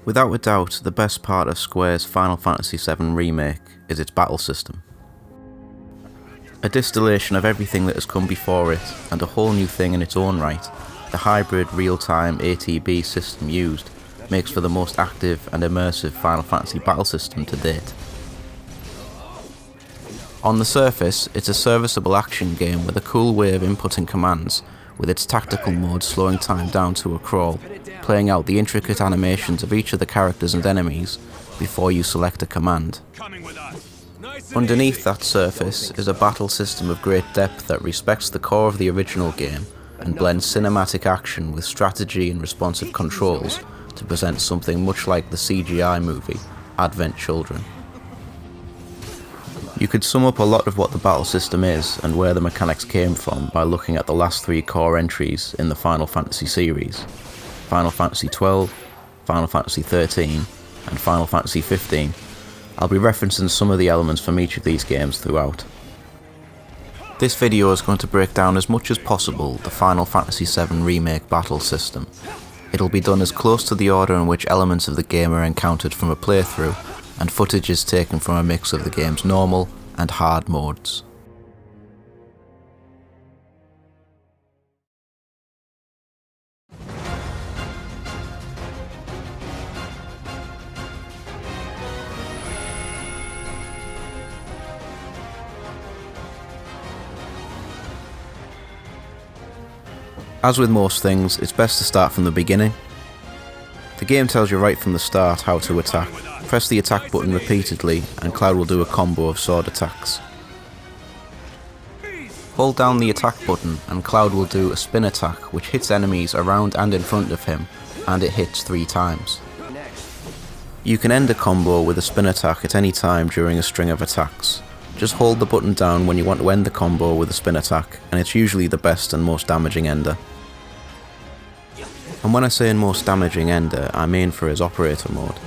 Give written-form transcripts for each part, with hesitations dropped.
Without a doubt, the best part of Square's Final Fantasy VII Remake is its battle system. A distillation of everything that has come before it, and a whole new thing in its own right, the hybrid real-time ATB system used makes for the most active and immersive Final Fantasy battle system to date. On the surface, it's a serviceable action game with a cool way of inputting commands, with its tactical mode slowing time down to a crawl, playing out the intricate animations of each of the characters and enemies before you select a command. Underneath that surface is a battle system of great depth that respects the core of the original game and blends cinematic action with strategy and responsive controls to present something much like the CGI movie Advent Children. You could sum up a lot of what the battle system is and where the mechanics came from by looking at the last three core entries in the Final Fantasy series: Final Fantasy XII, Final Fantasy XIII, and Final Fantasy XV. I'll be referencing some of the elements from each of these games throughout. This video is going to break down as much as possible the Final Fantasy VII Remake Battle System. It'll be done as close to the order in which elements of the game are encountered from a playthrough, and footage is taken from a mix of the game's normal and hard modes. As with most things, it's best to start from the beginning. The game tells you right from the start how to attack. Press the attack button repeatedly and Cloud will do a combo of sword attacks. Hold down the attack button and Cloud will do a spin attack which hits enemies around and in front of him, and it hits 3 times. You can end a combo with a spin attack at any time during a string of attacks. Just hold the button down when you want to end the combo with a spin attack, and it's usually the best and most damaging ender. And when I say most damaging ender, I mean for his operator mode.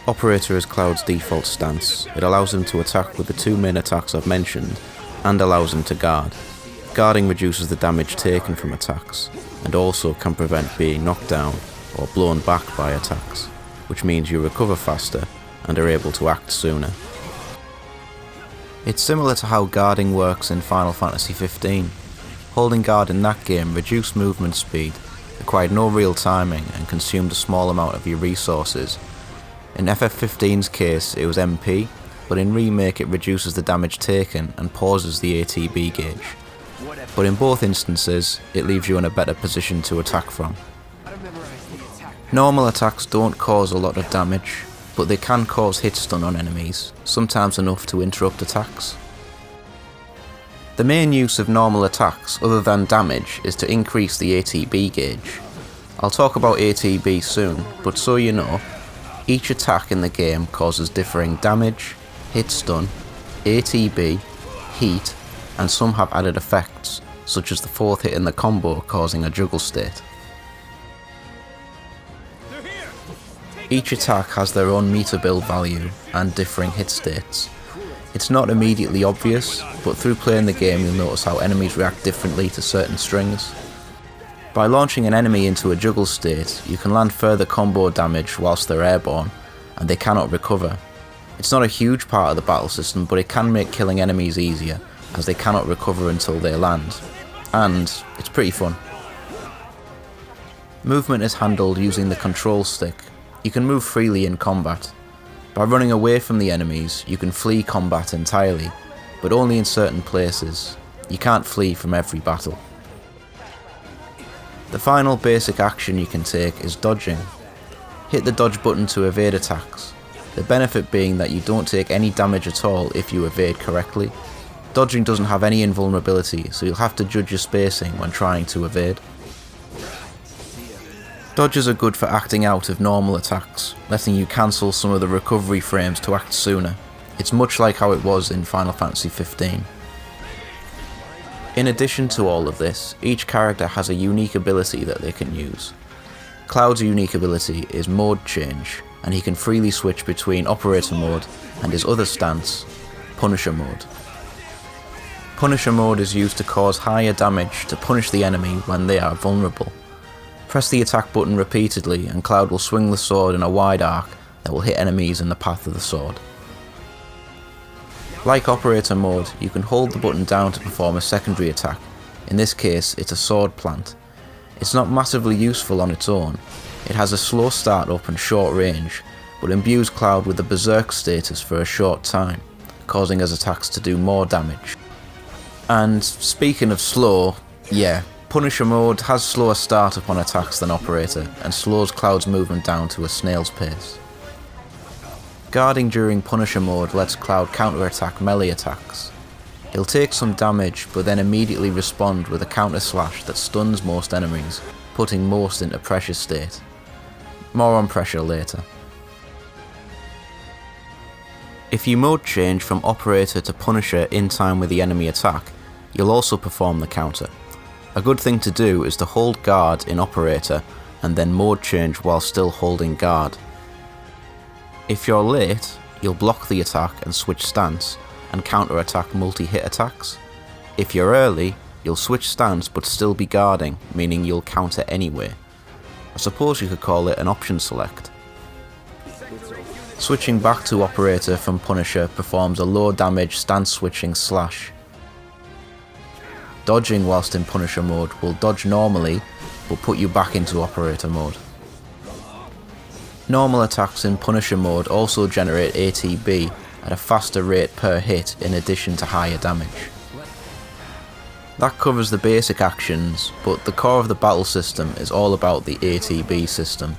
Operator is Cloud's default stance. It allows him to attack with the 2 main attacks I've mentioned, and allows him to guard. Guarding reduces the damage taken from attacks, and also can prevent being knocked down or blown back by attacks, which means you recover faster and are able to act sooner. It's similar to how guarding works in Final Fantasy XV. Holding guard in that game reduced movement speed, required no real timing, and consumed a small amount of your resources. In FF15's case it was MP, but in Remake it reduces the damage taken and pauses the ATB gauge. But in both instances, it leaves you in a better position to attack from. Normal attacks don't cause a lot of damage, but they can cause hit stun on enemies, sometimes enough to interrupt attacks. The main use of normal attacks, other than damage, is to increase the ATB gauge. I'll talk about ATB soon, but so you know, each attack in the game causes differing damage, hit stun, ATB, heat, and some have added effects, such as the 4th hit in the combo causing a juggle state. Each attack has their own meter build value and differing hit states. It's not immediately obvious, but through playing the game you'll notice how enemies react differently to certain strings. By launching an enemy into a juggle state, you can land further combo damage whilst they're airborne, and they cannot recover. It's not a huge part of the battle system, but it can make killing enemies easier, as they cannot recover until they land. And it's pretty fun. Movement is handled using the control stick. You can move freely in combat. By running away from the enemies, you can flee combat entirely, but only in certain places. You can't flee from every battle. The final basic action you can take is dodging. Hit the dodge button to evade attacks, the benefit being that you don't take any damage at all if you evade correctly. Dodging doesn't have any invulnerability, so you'll have to judge your spacing when trying to evade. Dodges are good for acting out of normal attacks, letting you cancel some of the recovery frames to act sooner. It's much like how it was in Final Fantasy XV. In addition to all of this, each character has a unique ability that they can use. Cloud's unique ability is Mode Change, and he can freely switch between Operator Mode and his other stance, Punisher Mode. Punisher Mode is used to cause higher damage to punish the enemy when they are vulnerable. Press the attack button repeatedly and Cloud will swing the sword in a wide arc that will hit enemies in the path of the sword. Like Operator mode, you can hold the button down to perform a secondary attack. In this case, it's a sword plant. It's not massively useful on its own. It has a slow start up and short range, but imbues Cloud with the Berserk status for a short time, causing his attacks to do more damage. And speaking of slow, yeah, Punisher mode has slower startup on attacks than Operator, and slows Cloud's movement down to a snail's pace. Guarding during Punisher mode lets Cloud counter-attack melee attacks. He'll take some damage, but then immediately respond with a counter slash that stuns most enemies, putting most into pressure state. More on pressure later. If you mode change from Operator to Punisher in time with the enemy attack, you'll also perform the counter. A good thing to do is to hold guard in Operator and then mode change while still holding guard. If you're late, you'll block the attack and switch stance and counter-attack multi-hit attacks. If you're early, you'll switch stance but still be guarding, meaning you'll counter anyway. I suppose you could call it an option select. Switching back to Operator from Punisher performs a low damage stance switching slash. Dodging whilst in Punisher mode will dodge normally, but put you back into Operator mode. Normal attacks in Punisher mode also generate ATB at a faster rate per hit in addition to higher damage. That covers the basic actions, but the core of the battle system is all about the ATB system.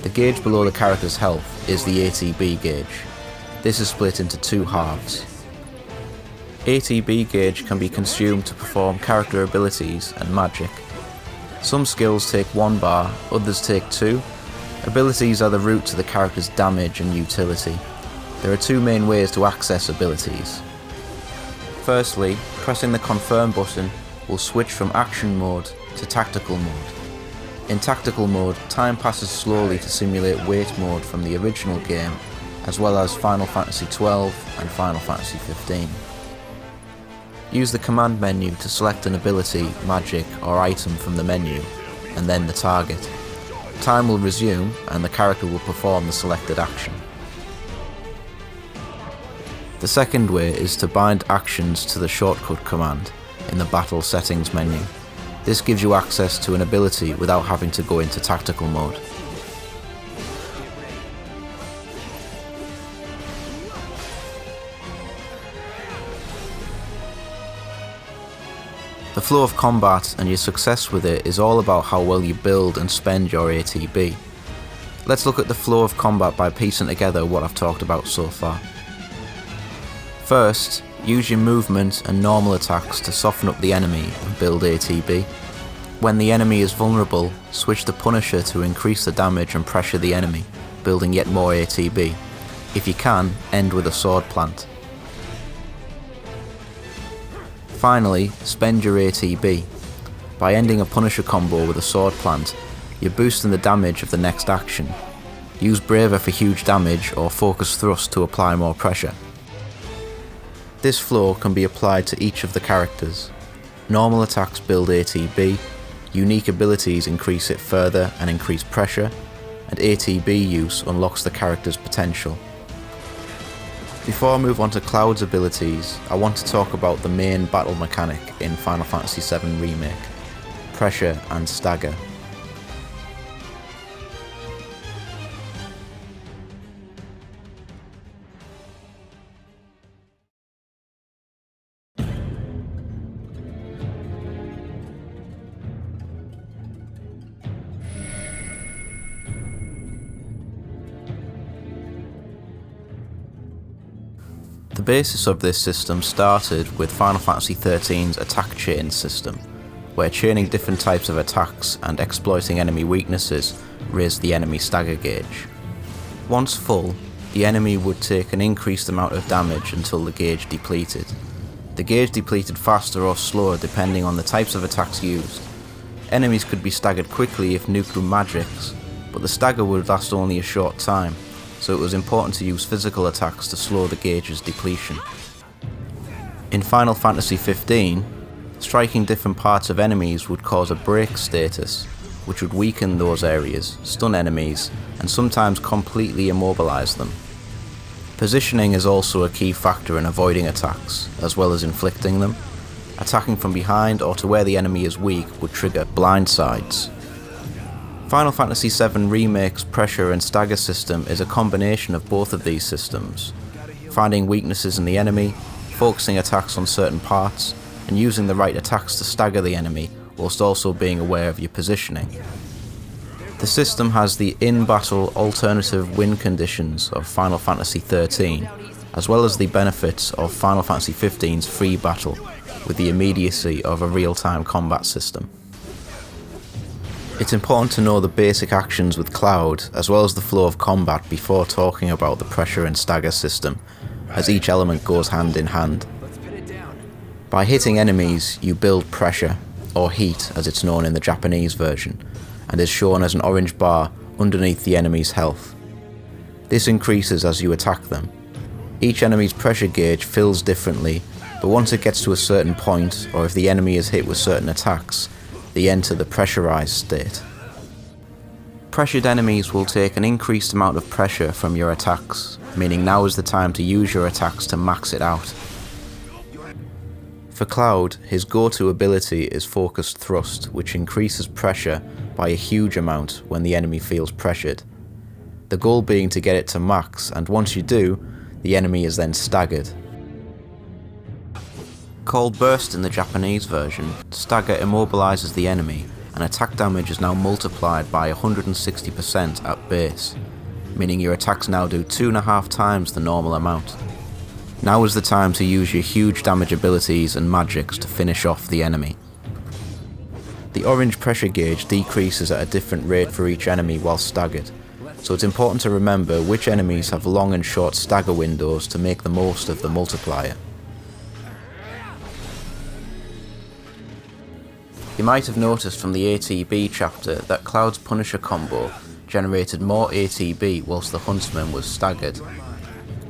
The gauge below the character's health is the ATB gauge. This is split into two halves. ATB gauge can be consumed to perform character abilities and magic. Some skills take 1 bar, others take 2. Abilities are the route to the character's damage and utility. There are 2 main ways to access abilities. Firstly, pressing the confirm button will switch from action mode to tactical mode. In tactical mode, time passes slowly to simulate wait mode from the original game, as well as Final Fantasy XII and Final Fantasy XV. Use the command menu to select an ability, magic or item from the menu, and then the target. Time will resume and the character will perform the selected action. The second way is to bind actions to the shortcut command in the battle settings menu. This gives you access to an ability without having to go into tactical mode. The flow of combat and your success with it is all about how well you build and spend your ATB. Let's look at the flow of combat by piecing together what I've talked about so far. First, use your movement and normal attacks to soften up the enemy and build ATB. When the enemy is vulnerable, switch to Punisher to increase the damage and pressure the enemy, building yet more ATB. If you can, end with a sword plant. Finally, spend your ATB. By ending a Punisher combo with a sword plant, you're boosting the damage of the next action. Use Braver for huge damage or Focus Thrust to apply more pressure. This flow can be applied to each of the characters. Normal attacks build ATB, unique abilities increase it further and increase pressure, and ATB use unlocks the character's potential. Before I move on to Cloud's abilities, I want to talk about the main battle mechanic in Final Fantasy VII Remake, pressure and stagger. The basis of this system started with Final Fantasy XIII's attack chain system, where chaining different types of attacks and exploiting enemy weaknesses raised the enemy stagger gauge. Once full, the enemy would take an increased amount of damage until the gauge depleted. The gauge depleted faster or slower depending on the types of attacks used. Enemies could be staggered quickly if nuked with magics, but the stagger would last only a short time, so it was important to use physical attacks to slow the gauge's depletion. In Final Fantasy XV, striking different parts of enemies would cause a break status, which would weaken those areas, stun enemies, and sometimes completely immobilize them. Positioning is also a key factor in avoiding attacks, as well as inflicting them. Attacking from behind or to where the enemy is weak would trigger blindsides. Final Fantasy VII Remake's pressure and stagger system is a combination of both of these systems, finding weaknesses in the enemy, focusing attacks on certain parts, and using the right attacks to stagger the enemy whilst also being aware of your positioning. The system has the in-battle alternative win conditions of Final Fantasy XIII, as well as the benefits of Final Fantasy XV's free battle, with the immediacy of a real-time combat system. It's important to know the basic actions with Cloud, as well as the flow of combat before talking about the pressure and stagger system, as each element goes hand in hand. By hitting enemies, you build pressure, or heat as it's known in the Japanese version, and is shown as an orange bar underneath the enemy's health. This increases as you attack them. Each enemy's pressure gauge fills differently, but once it gets to a certain point, or if the enemy is hit with certain attacks, they enter the pressurized state. Pressured enemies will take an increased amount of pressure from your attacks, meaning now is the time to use your attacks to max it out. For Cloud, his go-to ability is Focused Thrust, which increases pressure by a huge amount when the enemy feels pressured. The goal being to get it to max, and once you do, the enemy is then staggered. Called Burst in the Japanese version, Stagger immobilizes the enemy, and attack damage is now multiplied by 160% at base, meaning your attacks now do 2.5 times the normal amount. Now is the time to use your huge damage abilities and magics to finish off the enemy. The orange pressure gauge decreases at a different rate for each enemy while staggered, so it's important to remember which enemies have long and short stagger windows to make the most of the multiplier. You might have noticed from the ATB chapter that Cloud's Punisher combo generated more ATB whilst the Huntsman was staggered.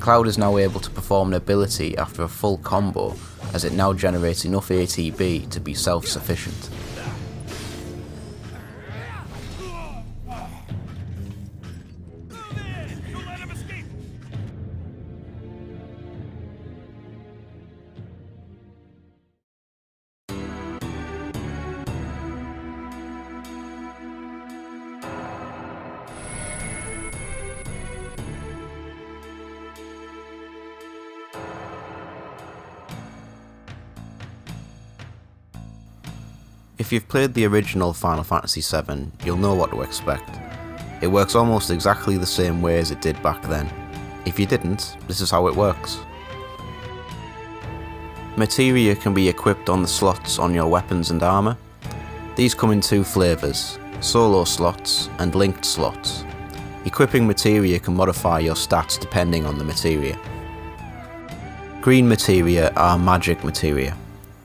Cloud is now able to perform an ability after a full combo, as it now generates enough ATB to be self-sufficient. If you've played the original Final Fantasy VII, you'll know what to expect. It works almost exactly the same way as it did back then. If you didn't, this is how it works. Materia can be equipped on the slots on your weapons and armour. These come in 2 flavours, solo slots and linked slots. Equipping materia can modify your stats depending on the materia. Green materia are magic materia.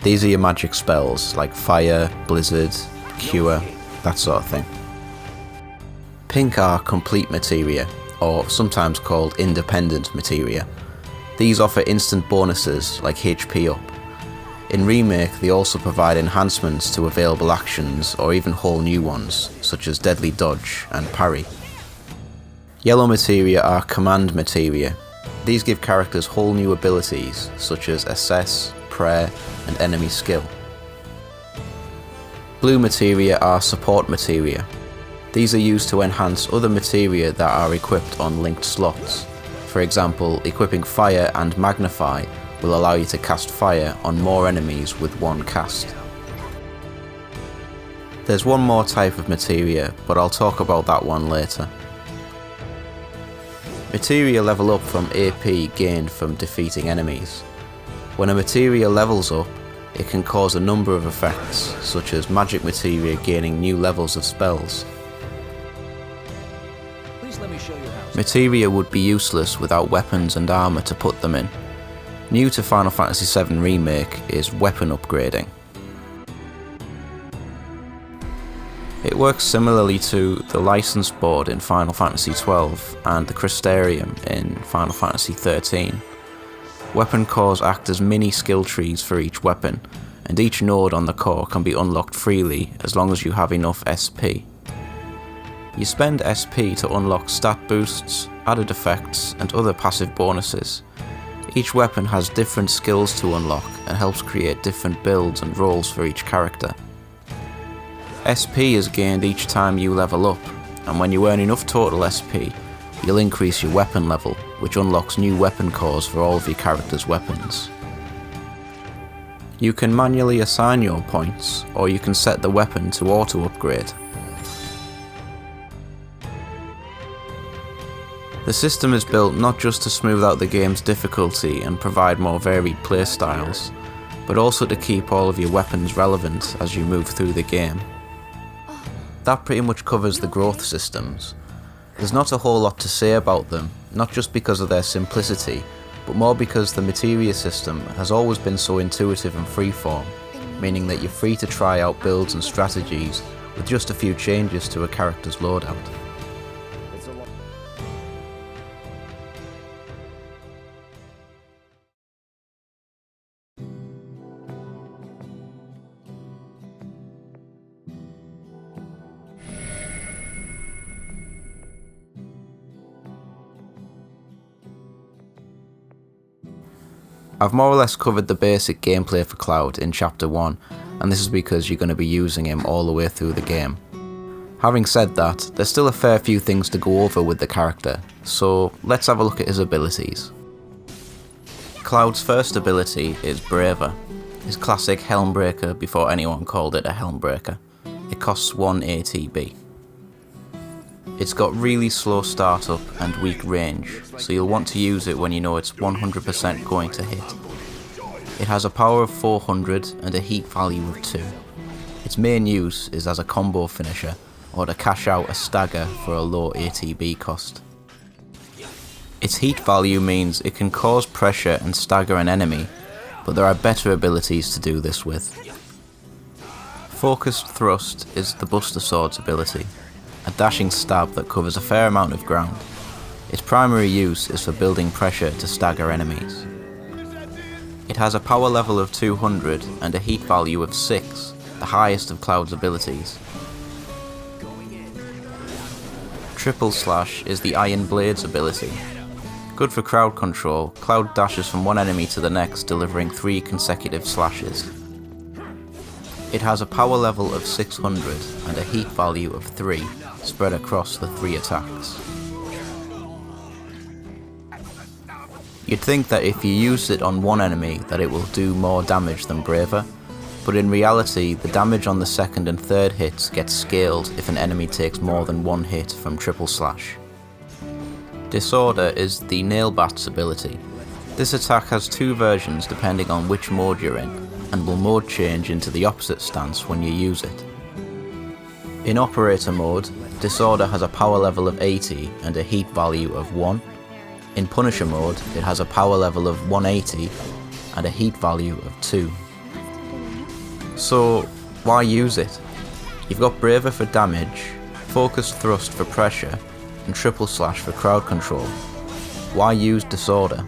These are your magic spells, like Fire, Blizzard, Cure, that sort of thing. Pink are complete materia, or sometimes called independent materia. These offer instant bonuses, like HP up. In Remake, they also provide enhancements to available actions, or even whole new ones, such as Deadly Dodge and Parry. Yellow materia are command materia. These give characters whole new abilities, such as Assess, Prayer, and Enemy Skill. Blue materia are support materia. These are used to enhance other materia that are equipped on linked slots. For example, equipping Fire and Magnify will allow you to cast Fire on more enemies with one cast. There's one more type of materia, but I'll talk about that one later. Materia level up from AP gained from defeating enemies. When a materia levels up, it can cause a number of effects, such as magic materia gaining new levels of spells. Materia would be useless without weapons and armour to put them in. New to Final Fantasy VII Remake is weapon upgrading. It works similarly to the license board in Final Fantasy XII and the Crystarium in Final Fantasy XIII. Weapon cores act as mini skill trees for each weapon, and each node on the core can be unlocked freely as long as you have enough SP. You spend SP to unlock stat boosts, added effects, and other passive bonuses. Each weapon has different skills to unlock and helps create different builds and roles for each character. SP is gained each time you level up, and when you earn enough total SP, you'll increase your weapon level, which unlocks new weapon cores for all of your character's weapons. You can manually assign your points, or you can set the weapon to auto-upgrade. The system is built not just to smooth out the game's difficulty and provide more varied playstyles, but also to keep all of your weapons relevant as you move through the game. That pretty much covers the growth systems. There's not a whole lot to say about them, not just because of their simplicity, but more because the Materia system has always been so intuitive and freeform, meaning that you're free to try out builds and strategies with just a few changes to a character's loadout. I've more or less covered the basic gameplay for Cloud in Chapter 1, and this is because you're going to be using him all the way through the game. Having said that, there's still a fair few things to go over with the character, so let's have a look at his abilities. Cloud's first ability is Braver, his classic Helmbreaker before anyone called it a Helmbreaker. It costs 1 ATB. It's got really slow startup and weak range, so you'll want to use it when you know it's 100% going to hit. It has a power of 400 and a heat value of 2. Its main use is as a combo finisher, or to cash out a Stagger for a low ATB cost. Its heat value means it can cause pressure and stagger an enemy, but there are better abilities to do this with. Focused Thrust is the Buster Sword's ability, a dashing stab that covers a fair amount of ground. Its primary use is for building pressure to stagger enemies. It has a power level of 200 and a heat value of 6, the highest of Cloud's abilities. Triple Slash is the Iron Blade's ability. Good for crowd control, Cloud dashes from one enemy to the next, delivering 3 consecutive slashes. It has a power level of 600 and a heat value of 3, spread across the 3 attacks. You'd think that if you use it on one enemy that it will do more damage than Braver, but in reality the damage on the second and third hits gets scaled if an enemy takes more than one hit from Triple Slash. Disorder is the Nailbat's ability. This attack has 2 versions depending on which mode you're in, and will mode change into the opposite stance when you use it. In Operator mode, Disorder has a power level of 80 and a heat value of 1. In Punisher mode, it has a power level of 180 and a heat value of 2. So, why use it? You've got Braver for damage, Focused Thrust for pressure, and Triple Slash for crowd control. Why use Disorder?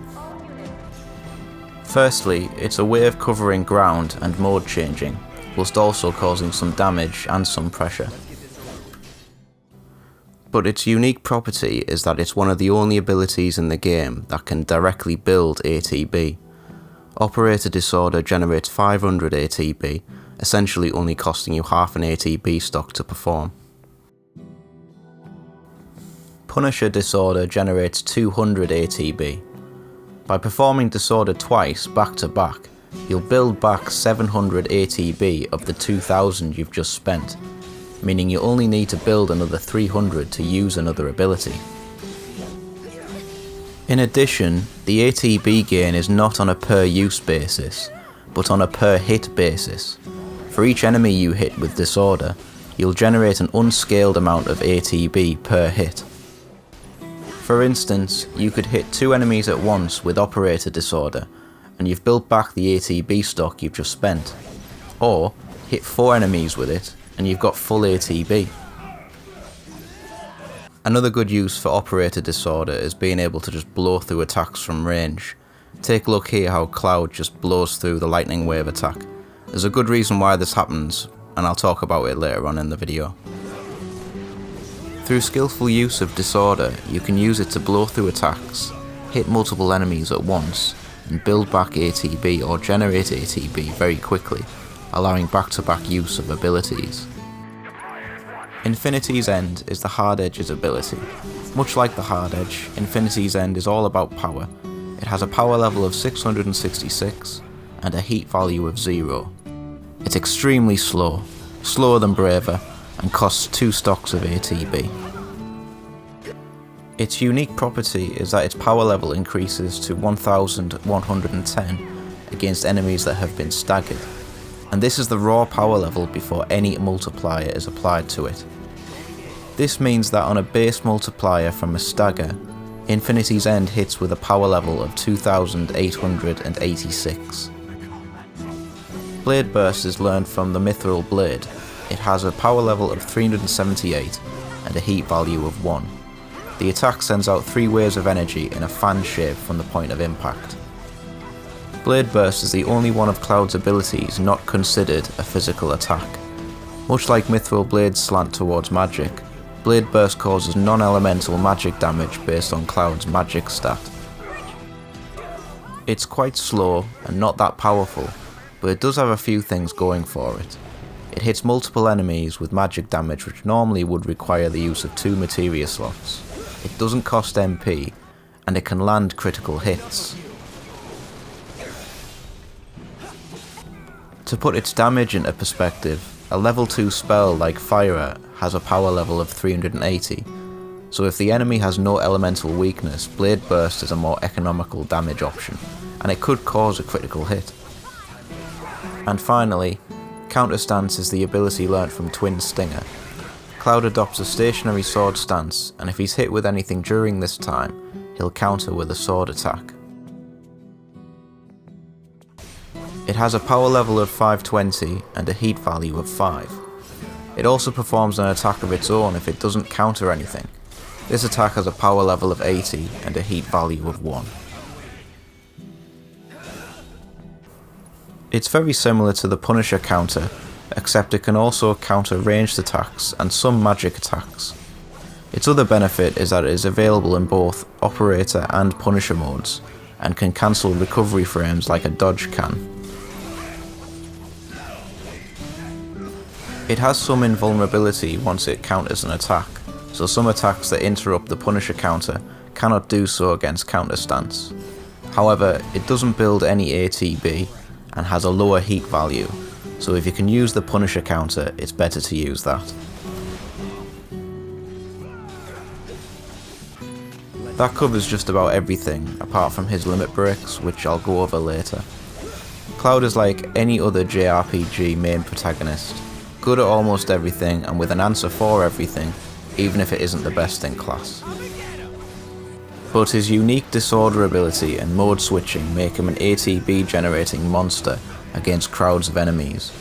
Firstly, it's a way of covering ground and mode changing, whilst also causing some damage and some pressure. But its unique property is that it's one of the only abilities in the game that can directly build ATB. Operator Disorder generates 500 ATB, essentially only costing you half an ATB stock to perform. Punisher Disorder generates 200 ATB. By performing Disorder twice back to back, you'll build back 700 ATB of the 2000 you've just spent, meaning you only need to build another 300 to use another ability. In addition, the ATB gain is not on a per use basis, but on a per hit basis. For each enemy you hit with Disorder, you'll generate an unscaled amount of ATB per hit. For instance, you could hit 2 enemies at once with Operator Disorder, and you've built back the ATB stock you've just spent. Or, hit 4 enemies with it, and you've got full ATB. Another good use for Operator Disorder is being able to just blow through attacks from range. Take a look here how Cloud just blows through the lightning wave attack. There's a good reason why this happens, and I'll talk about it later on in the video. Through skillful use of Disorder, you can use it to blow through attacks, hit multiple enemies at once, and build back ATB or generate ATB very quickly, allowing back-to-back use of abilities. Infinity's End is the Hard Edge's ability. Much like the Hard Edge, Infinity's End is all about power. It has a power level of 666 and a heat value of 0. It's extremely slow, slower than Braver, and costs 2 stocks of ATB. Its unique property is that its power level increases to 1110 against enemies that have been staggered, and this is the raw power level before any multiplier is applied to it. This means that on a base multiplier from a stagger, Infinity's End hits with a power level of 2886. Blade Burst is learned from the Mithril Blade. It has a power level of 378 and a heat value of 1. The attack sends out 3 waves of energy in a fan shape from the point of impact. Blade Burst is the only one of Cloud's abilities not considered a physical attack. Much like Mithril Blade's slant towards magic, Blade Burst causes non-elemental magic damage based on Cloud's magic stat. It's quite slow and not that powerful, but it does have a few things going for it. It hits multiple enemies with magic damage which normally would require the use of 2 materia slots. It doesn't cost MP, and it can land critical hits. To put its damage into perspective, a level 2 spell like Fire has a power level of 380, so if the enemy has no elemental weakness, Blade Burst is a more economical damage option, and it could cause a critical hit. And finally, Counter Stance is the ability learnt from Twin Stinger. Cloud adopts a stationary sword stance, and if he's hit with anything during this time, he'll counter with a sword attack. It has a power level of 520 and a heat value of 5. It also performs an attack of its own if it doesn't counter anything. This attack has a power level of 80 and a heat value of 1. It's very similar to the Punisher counter, except it can also counter ranged attacks and some magic attacks. Its other benefit is that it is available in both Operator and Punisher modes, and can cancel recovery frames like a dodge can. It has some invulnerability once it counters an attack, so some attacks that interrupt the Punisher counter cannot do so against Counter Stance. However, it doesn't build any ATB and has a lower heat value, so if you can use the Punisher counter, it's better to use that. That covers just about everything, apart from his limit breaks, which I'll go over later. Cloud is like any other JRPG main protagonist, good at almost everything and with an answer for everything, even if it isn't the best in class. But his unique Disorder ability and mode switching make him an ATB generating monster against crowds of enemies.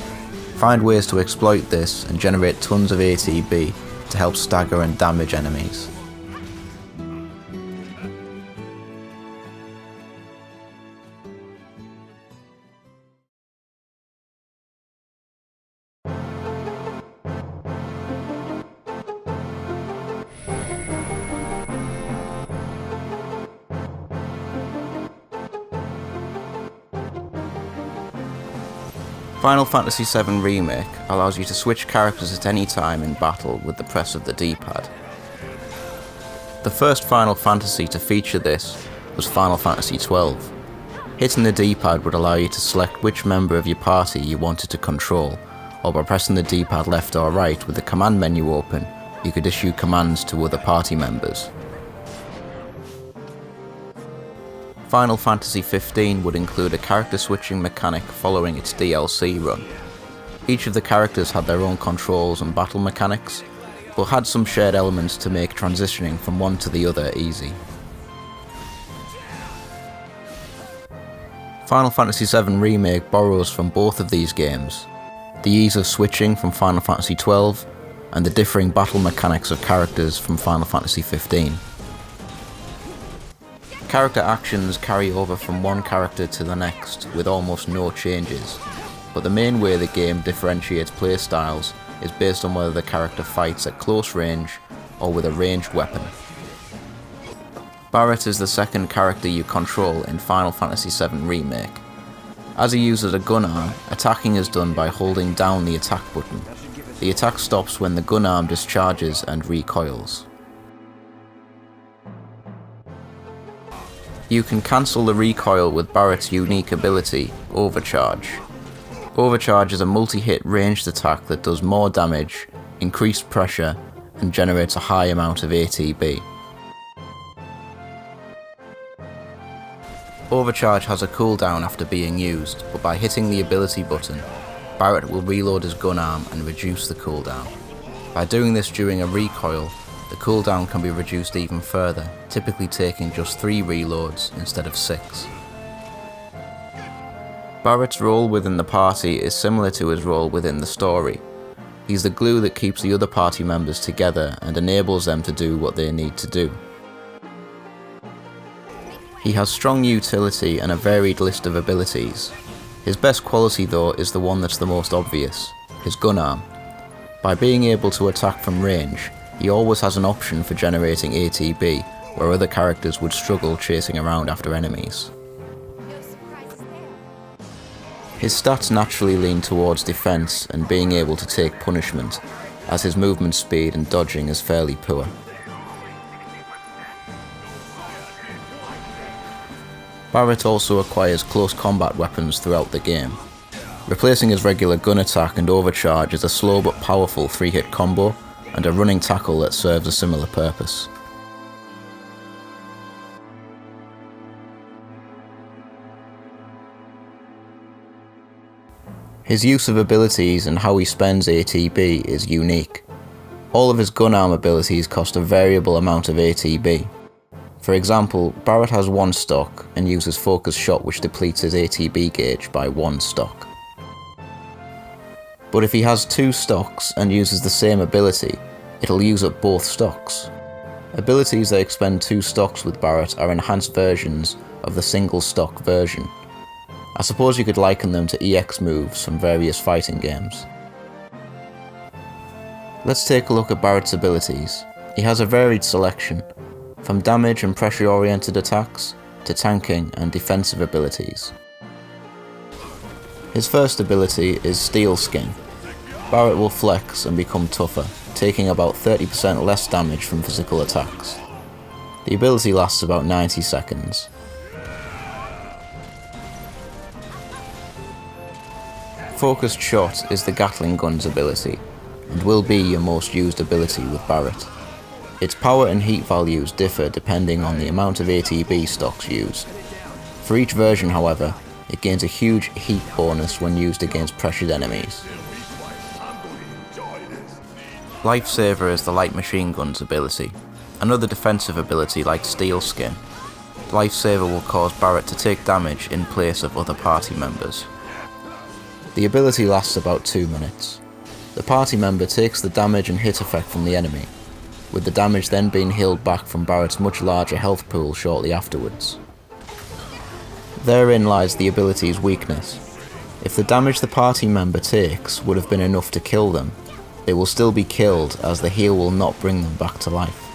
Find ways to exploit this and generate tons of ATB to help stagger and damage enemies. Final Fantasy VII Remake allows you to switch characters at any time in battle with the press of the D-pad. The first Final Fantasy to feature this was Final Fantasy XII. Hitting the D-pad would allow you to select which member of your party you wanted to control, or by pressing the D-pad left or right with the command menu open, you could issue commands to other party members. Final Fantasy XV would include a character switching mechanic following its DLC run. Each of the characters had their own controls and battle mechanics, but had some shared elements to make transitioning from one to the other easy. Final Fantasy VII Remake borrows from both of these games, the ease of switching from Final Fantasy XII, and the differing battle mechanics of characters from Final Fantasy XV. Character actions carry over from one character to the next with almost no changes, but the main way the game differentiates playstyles is based on whether the character fights at close range or with a ranged weapon. Barret is the second character you control in Final Fantasy VII Remake. As he uses a gun arm, attacking is done by holding down the attack button. The attack stops when the gun arm discharges and recoils. You can cancel the recoil with Barret's unique ability, Overcharge. Overcharge is a multi-hit ranged attack that does more damage, increased pressure, and generates a high amount of ATB. Overcharge has a cooldown after being used, but by hitting the ability button, Barret will reload his gun arm and reduce the cooldown. By doing this during a recoil, the cooldown can be reduced even further, typically taking just 3 reloads instead of 6. Barret's role within the party is similar to his role within the story. He's the glue that keeps the other party members together and enables them to do what they need to do. He has strong utility and a varied list of abilities. His best quality though is the one that's the most obvious, his gun arm. By being able to attack from range, he always has an option for generating ATB, where other characters would struggle chasing around after enemies. His stats naturally lean towards defense and being able to take punishment, as his movement speed and dodging is fairly poor. Barret also acquires close combat weapons throughout the game. Replacing his regular gun attack and overcharge is a slow but powerful 3-hit combo, and a running tackle that serves a similar purpose. His use of abilities and how he spends ATB is unique. All of his gun arm abilities cost a variable amount of ATB. For example, Barret has 1 stock and uses Focus Shot, which depletes his ATB gauge by 1 stock. But if he has 2 stocks and uses the same ability, it'll use up both stocks. Abilities that expend 2 stocks with Barret are enhanced versions of the single stock version. I suppose you could liken them to EX moves from various fighting games. Let's take a look at Barret's abilities. He has a varied selection, from damage and pressure oriented attacks, to tanking and defensive abilities. His first ability is Steel Skin. Barret will flex and become tougher, taking about 30% less damage from physical attacks. The ability lasts about 90 seconds. Focused Shot is the Gatling Gun's ability, and will be your most used ability with Barret. Its power and heat values differ depending on the amount of ATB stocks used. For each version, however, it gains a huge heat bonus when used against pressured enemies. Lifesaver is the light machine gun's ability, another defensive ability like Steel Skin. Lifesaver will cause Barret to take damage in place of other party members. The ability lasts about 2 minutes. The party member takes the damage and hit effect from the enemy, with the damage then being healed back from Barret's much larger health pool shortly afterwards. Therein lies the ability's weakness. If the damage the party member takes would have been enough to kill them, they will still be killed as the heal will not bring them back to life.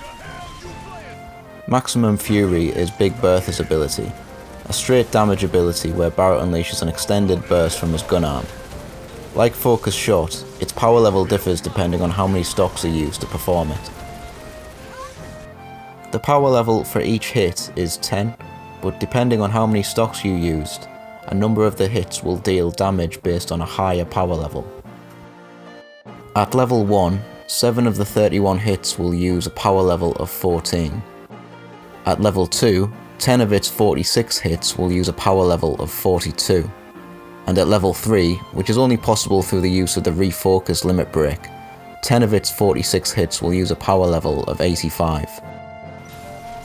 Maximum Fury is Big Bertha's ability, a straight damage ability where Barret unleashes an extended burst from his gun arm. Like Focus Shot, its power level differs depending on how many stocks are used to perform it. The power level for each hit is 10, but depending on how many stocks you used, a number of the hits will deal damage based on a higher power level. At level 1, 7 of the 31 hits will use a power level of 14. At level 2, 10 of its 46 hits will use a power level of 42. And at level 3, which is only possible through the use of the Refocus limit break, 10 of its 46 hits will use a power level of 85.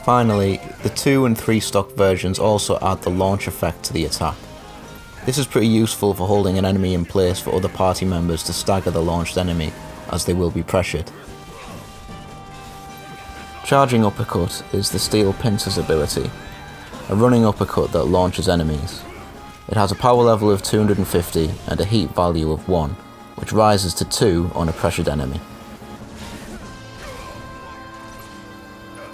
Finally, the 2 and 3 stock versions also add the launch effect to the attack, This is pretty useful for holding an enemy in place for other party members to stagger the launched enemy, as they will be pressured. Charging Uppercut is the Steel Pincers ability, a running uppercut that launches enemies. It has a power level of 250 and a heat value of 1, which rises to 2 on a pressured enemy.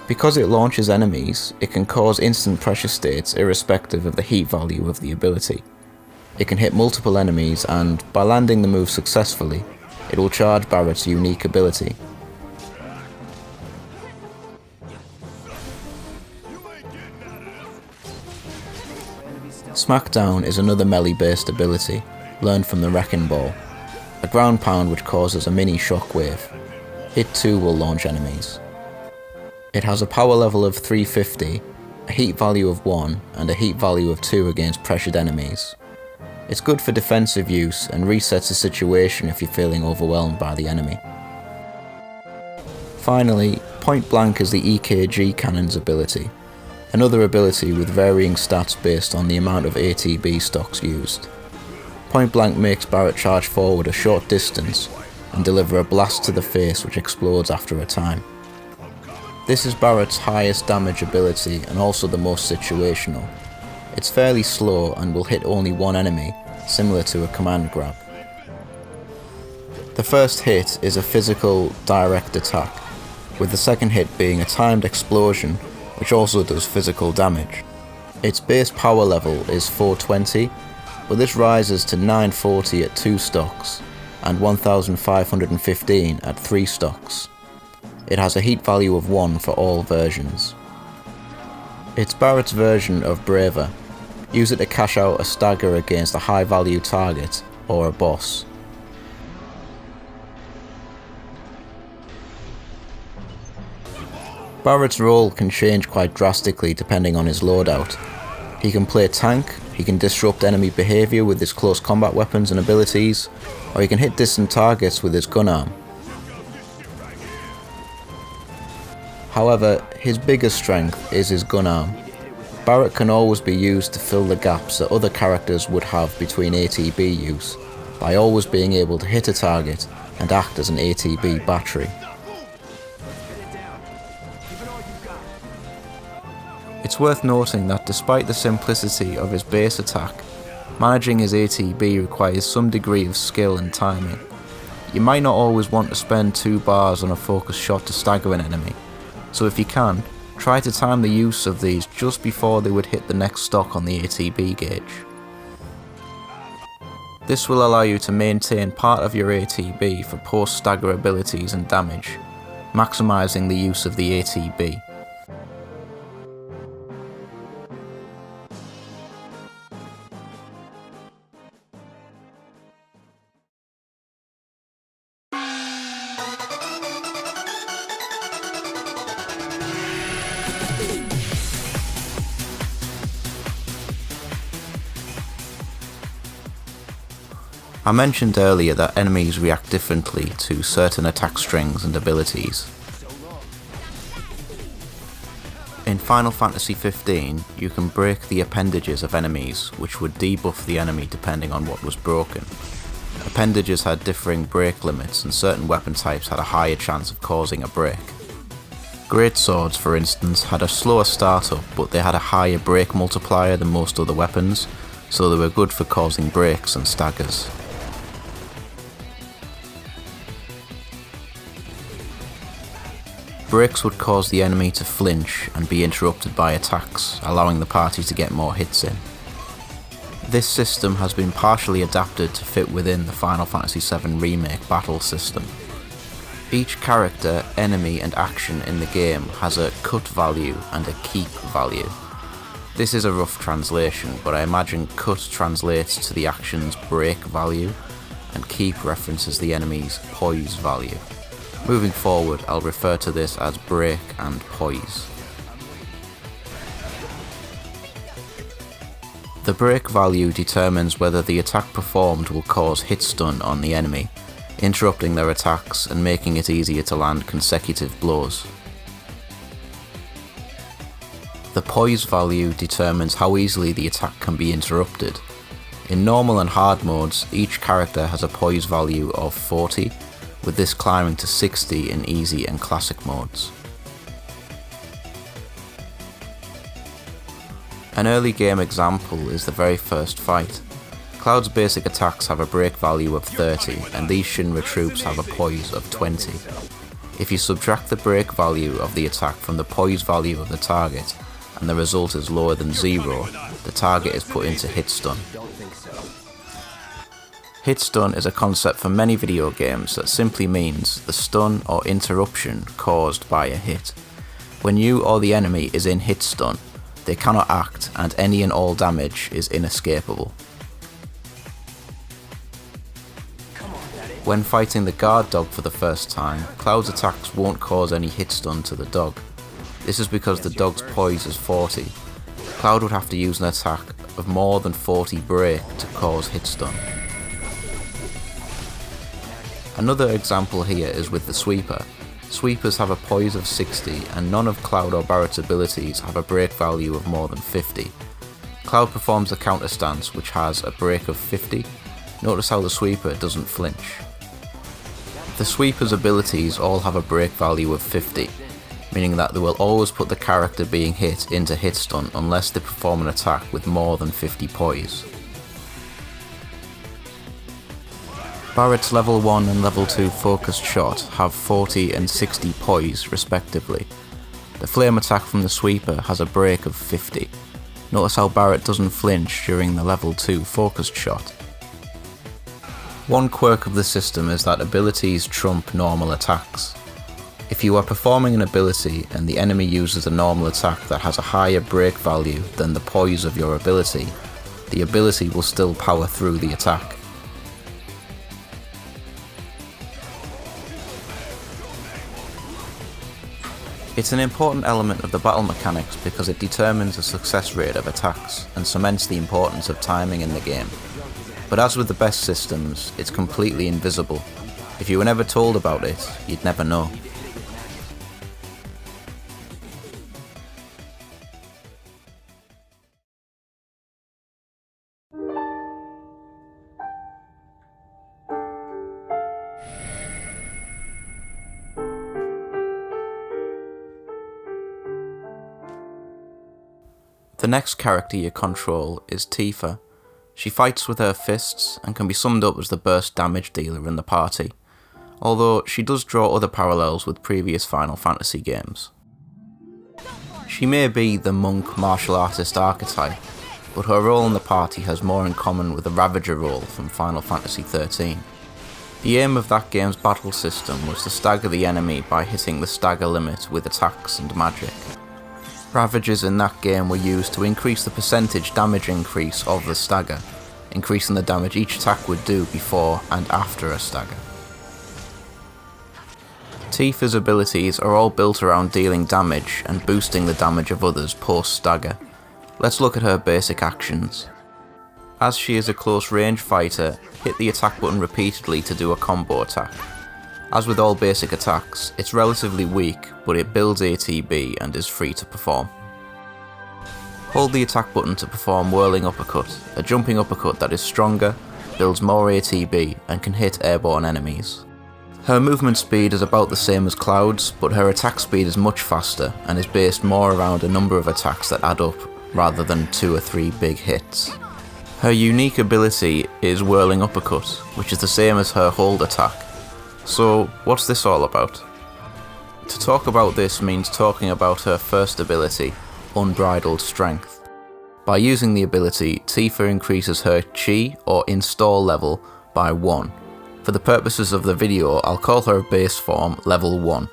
Because it launches enemies, it can cause instant pressure states irrespective of the heat value of the ability. It can hit multiple enemies and, by landing the move successfully, it will charge Barret's unique ability. Smackdown is another melee-based ability, learned from the Wrecking Ball, a ground pound which causes a mini shockwave. Hit 2 will launch enemies. It has a power level of 350, a heat value of 1 and a heat value of 2 against pressured enemies. It's good for defensive use and resets the situation if you're feeling overwhelmed by the enemy. Finally, Point Blank is the EKG Cannon's ability, another ability with varying stats based on the amount of ATB stocks used. Point Blank makes Barret charge forward a short distance and deliver a blast to the face which explodes after a time. This is Barret's highest damage ability and also the most situational. It's fairly slow and will hit only one enemy, similar to a command grab. The first hit is a physical, direct attack, with the second hit being a timed explosion which also does physical damage. Its base power level is 420, but this rises to 940 at 2 stocks and 1515 at 3 stocks. It has a heat value of 1 for all versions. It's Barret's version of Braver. Use it to cash out a stagger against a high value target or a boss. Barret's role can change quite drastically depending on his loadout. He can play tank, he can disrupt enemy behaviour with his close combat weapons and abilities, or he can hit distant targets with his gun arm. However, his biggest strength is his gun arm. Barret can always be used to fill the gaps that other characters would have between ATB use, by always being able to hit a target and act as an ATB battery. It's worth noting that despite the simplicity of his base attack, managing his ATB requires some degree of skill and timing. You might not always want to spend 2 bars on a focused shot to stagger an enemy, so if you can, try to time the use of these just before they would hit the next stock on the ATB gauge. This will allow you to maintain part of your ATB for post-stagger abilities and damage, maximising the use of the ATB. I mentioned earlier that enemies react differently to certain attack strings and abilities. In Final Fantasy XV, you can break the appendages of enemies, which would debuff the enemy depending on what was broken. Appendages had differing break limits, and certain weapon types had a higher chance of causing a break. Great swords, for instance, had a slower startup, but they had a higher break multiplier than most other weapons, so they were good for causing breaks and staggers. Breaks would cause the enemy to flinch and be interrupted by attacks, allowing the party to get more hits in. This system has been partially adapted to fit within the Final Fantasy VII Remake Battle System. Each character, enemy and action in the game has a cut value and a keep value. This is a rough translation, but I imagine cut translates to the action's break value, and keep references the enemy's poise value. Moving forward, I'll refer to this as break and poise. The break value determines whether the attack performed will cause hit stun on the enemy, interrupting their attacks and making it easier to land consecutive blows. The poise value determines how easily the attack can be interrupted. In normal and hard modes, each character has a poise value of 40, with this climbing to 60 in easy and classic modes. An early game example is the very first fight. Cloud's basic attacks have a break value of 30, and these Shinra troops have a poise of 20. If you subtract the break value of the attack from the poise value of the target, and the result is lower than 0, the target is put into hit stun. Hit stun is a concept for many video games that simply means the stun or interruption caused by a hit. When you or the enemy is in hit stun, they cannot act and any and all damage is inescapable. When fighting the guard dog for the first time, Cloud's attacks won't cause any hit stun to the dog. This is because the dog's poise is 40. Cloud would have to use an attack of more than 40 break to cause hit stun. Another example here is with the sweeper. Sweepers have a poise of 60 and none of Cloud or Barret's abilities have a break value of more than 50. Cloud performs the counter stance which has a break of 50. Notice how the sweeper doesn't flinch. The sweeper's abilities all have a break value of 50, meaning that they will always put the character being hit into hit stun unless they perform an attack with more than 50 poise. Barret's level 1 and level 2 focused shot have 40 and 60 poise respectively. The flame attack from the sweeper has a break of 50. Notice how Barret doesn't flinch during the level 2 focused shot. One quirk of the system is that abilities trump normal attacks. If you are performing an ability and the enemy uses a normal attack that has a higher break value than the poise of your ability, the ability will still power through the attack. It's an important element of the battle mechanics because it determines the success rate of attacks and cements the importance of timing in the game. But as with the best systems, it's completely invisible. If you were never told about it, you'd never know. The next character you control is Tifa. She fights with her fists and can be summed up as the burst damage dealer in the party, although she does draw other parallels with previous Final Fantasy games. She may be the monk martial artist archetype, but her role in the party has more in common with the Ravager role from Final Fantasy XIII. The aim of that game's battle system was to stagger the enemy by hitting the stagger limit with attacks and magic. Ravagers in that game were used to increase the percentage damage increase of the stagger, increasing the damage each attack would do before and after a stagger. Tifa's abilities are all built around dealing damage and boosting the damage of others post-stagger. Let's look at her basic actions. As she is a close range fighter, hit the attack button repeatedly to do a combo attack. As with all basic attacks, it's relatively weak, but it builds ATB and is free to perform. Hold the attack button to perform Whirling Uppercut, a jumping uppercut that is stronger, builds more ATB, and can hit airborne enemies. Her movement speed is about the same as Cloud's, but her attack speed is much faster and is based more around a number of attacks that add up, rather than 2 or 3 big hits. Her unique ability is Whirling Uppercut, which is the same as her hold attack. So, what's this all about? To talk about this means talking about her first ability, Unbridled Strength. By using the ability, Tifa increases her Chi or install level by 1. For the purposes of the video, I'll call her base form level 1.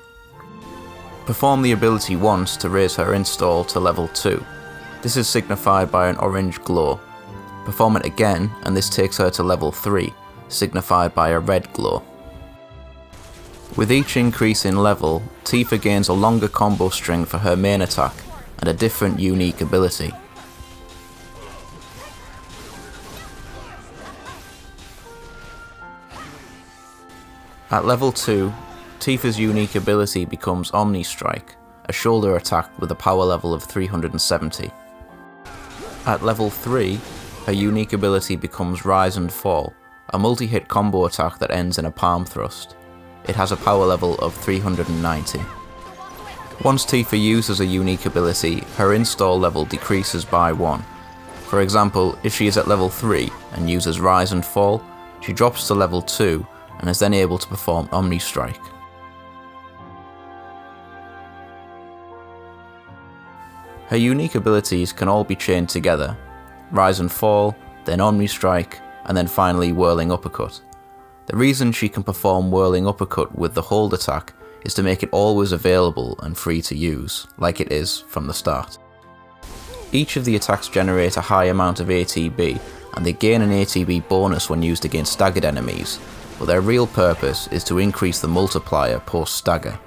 Perform the ability once to raise her install to level 2. This is signified by an orange glow. Perform it again and this takes her to level 3, signified by a red glow. With each increase in level, Tifa gains a longer combo string for her main attack and a different unique ability. At level 2, Tifa's unique ability becomes Omni Strike, a shoulder attack with a power level of 370. At level 3, Her unique ability becomes Rise and Fall, a multi-hit combo attack that ends in a palm thrust. It has a power level of 390. Once Tifa uses a unique ability, her install level decreases by 1. For example, if she is at level 3 and uses Rise and Fall, she drops to level 2 and is then able to perform Omni Strike. Her unique abilities can all be chained together: Rise and Fall, then Omni Strike, and then finally Whirling Uppercut. The reason she can perform Whirling Uppercut with the hold attack is to make it always available and free to use, like it is from the start. Each of the attacks generate a high amount of ATB, and they gain an ATB bonus when used against staggered enemies, but their real purpose is to increase the multiplier post-stagger.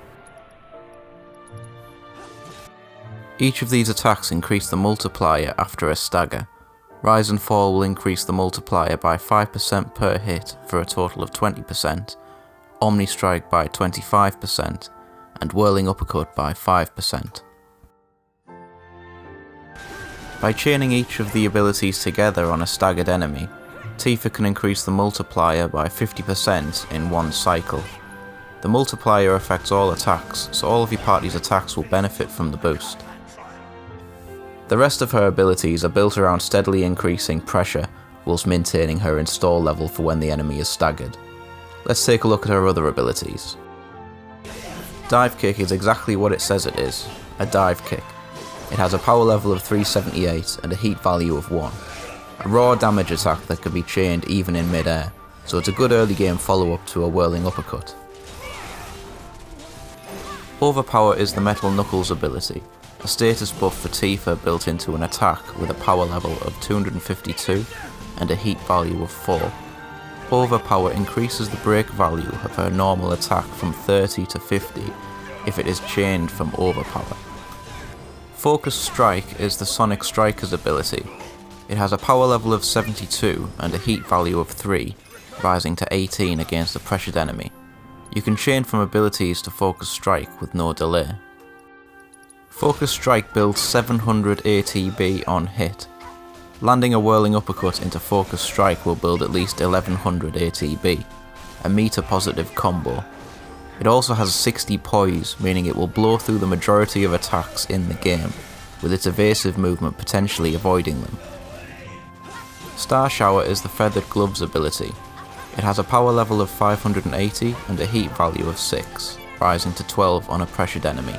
Each of these attacks increase the multiplier after a stagger. Rise and Fall will increase the multiplier by 5% per hit for a total of 20%, Omni Strike by 25%, and Whirling Uppercut by 5%. By chaining each of the abilities together on a staggered enemy, Tifa can increase the multiplier by 50% in one cycle. The multiplier affects all attacks, so all of your party's attacks will benefit from the boost. The rest of her abilities are built around steadily increasing pressure whilst maintaining her install level for when the enemy is staggered. Let's take a look at her other abilities. Dive Kick is exactly what it says it is, a dive kick. It has a power level of 378 and a heat value of 1. A raw damage attack that can be chained even in mid-air, so it's a good early game follow-up to a Whirling Uppercut. Overpower is the Metal Knuckles ability, a status buff for Tifa built into an attack with a power level of 252 and a heat value of 4. Overpower increases the break value of her normal attack from 30 to 50 if it is chained from Overpower. Focus Strike is the Sonic Striker's ability. It has a power level of 72 and a heat value of 3, rising to 18 against a pressured enemy. You can chain from abilities to Focus Strike with no delay. Focus Strike builds 700 ATB on hit. Landing a Whirling Uppercut into Focus Strike will build at least 1100 ATB, a meter positive combo. It also has 60 Poise, meaning it will blow through the majority of attacks in the game, with its evasive movement potentially avoiding them. Star Shower is the Feathered Gloves ability. It has a power level of 580 and a heat value of 6, rising to 12 on a pressured enemy.